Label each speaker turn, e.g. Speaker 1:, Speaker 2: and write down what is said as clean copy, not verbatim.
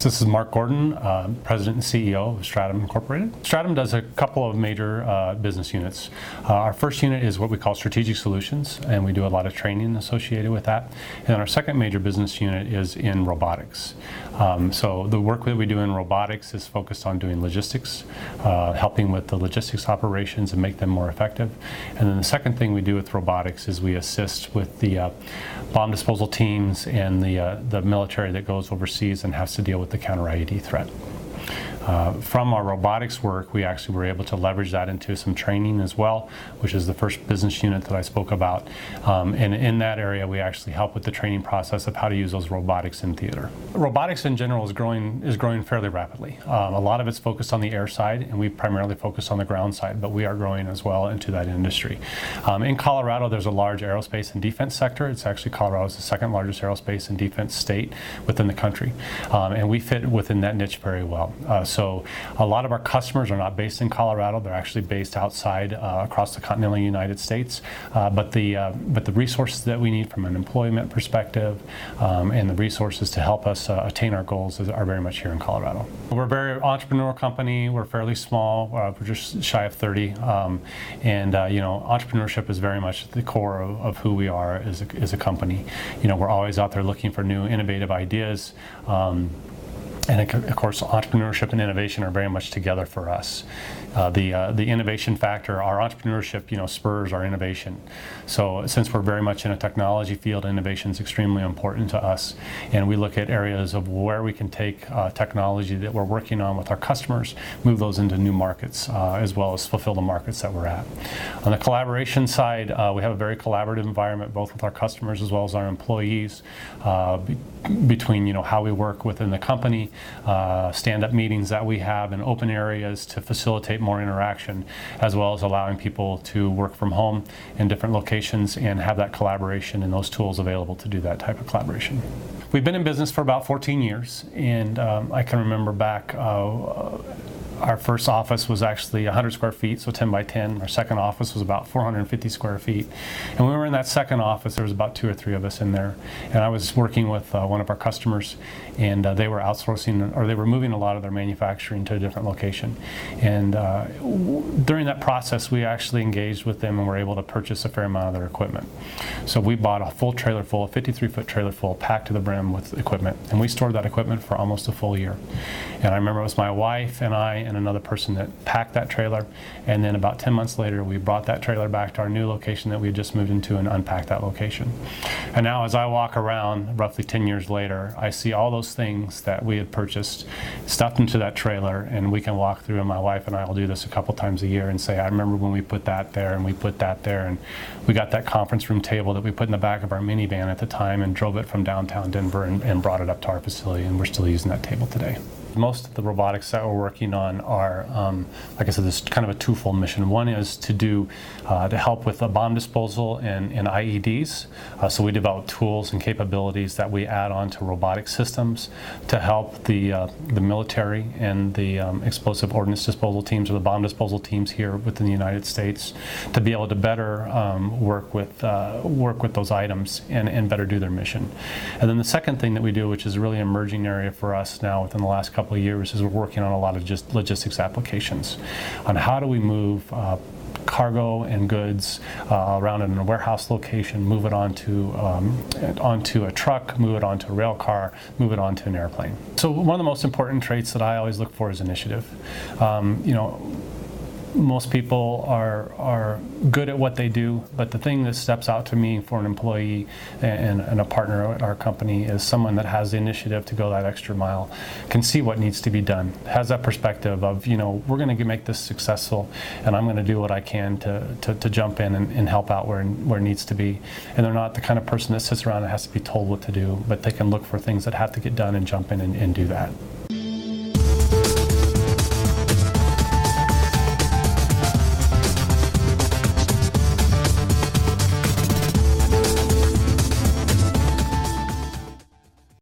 Speaker 1: This is Mark Gordon, President and CEO of Stratom Incorporated. Stratom does a couple of major business units. Our first unit is what we call strategic solutions, and we do a lot of training associated with that. And our second major business unit is in robotics. So the work that we do in robotics is focused on doing logistics, helping with the logistics operations and make them more effective. And then the second thing we do with robotics is we assist with the bomb disposal teams and the military that goes overseas and has to deal with the counter-IED threat. From our robotics work, we actually were able to leverage that into some training as well, which is the first business unit that I spoke about. And in that area, we actually help with the training process of how to use those robotics in theater. Robotics in general is growing fairly rapidly. A lot of it's focused on the air side, and we primarily focus on the ground side, but we are growing as well into that industry. In Colorado, there's a large aerospace and defense sector. It's actually Colorado's the second largest aerospace and defense state within the country, and we fit within that niche very well. So a lot of our customers are not based in Colorado. They're actually based outside across the continental United States. But the resources that we need from an employment perspective and the resources to help us attain our goals are very much here in Colorado. We're a very entrepreneurial company. We're fairly small. We're just shy of 30. Entrepreneurship is very much the core of who we are as a company. We're always out there looking for new innovative ideas. And of course, entrepreneurship and innovation are very much together for us. The innovation factor, our entrepreneurship, spurs our innovation. So since we're very much in a technology field, innovation is extremely important to us. And we look at areas of where we can take technology that we're working on with our customers, move those into new markets, as well as fulfill the markets that we're at. On the collaboration side, we have a very collaborative environment, both with our customers as well as our employees, between how we work within the company, stand-up meetings that we have in open areas to facilitate more interaction, as well as allowing people to work from home in different locations and have that collaboration and those tools available to do that type of collaboration. We've been in business for about 14 years, and I can remember back our first office was actually 100 square feet, so 10 by 10. Our second office was about 450 square feet. And when we were in that second office, there was about 2 or 3 of us in there. And I was working with one of our customers, and they were outsourcing, or they were moving a lot of their manufacturing to a different location. And during that process, we actually engaged with them and were able to purchase a fair amount of their equipment. So we bought a full trailer full, a 53-foot trailer full, packed to the brim with equipment. And we stored that equipment for almost a full year. And I remember it was my wife and I and another person that packed that trailer, and then about 10 months later we brought that trailer back to our new location that we had just moved into and unpacked that location. And now as I walk around roughly 10 years later, I see all those things that we had purchased stuffed into that trailer, and we can walk through, and my wife and I will do this a couple times a year and say, I remember when we put that there and we put that there, and we got that conference room table that we put in the back of our minivan at the time and drove it from downtown Denver and brought it up to our facility, and we're still using that table today. Most of the robotics that we're working on are, like I said, this is kind of a twofold mission. One is to help with bomb disposal and IEDs. So we develop tools and capabilities that we add on to robotic systems to help the military and the explosive ordnance disposal teams or the bomb disposal teams here within the United States to be able to better work with those items and better do their mission. And then the second thing that we do, which is a really emerging area for us now within the last couple of years, is we're working on a lot of just logistics applications on how do we move cargo and goods around in a warehouse location, move it onto a truck, move it onto a rail car, move it onto an airplane. So one of the most important traits that I always look for is initiative. Most people are good at what they do, but the thing that steps out to me for an employee and a partner at our company is someone that has the initiative to go that extra mile, can see what needs to be done, has that perspective of, we're going to make this successful, and I'm going to do what I can to jump in and help out where it needs to be. And they're not the kind of person that sits around and has to be told what to do, but they can look for things that have to get done and jump in and do that.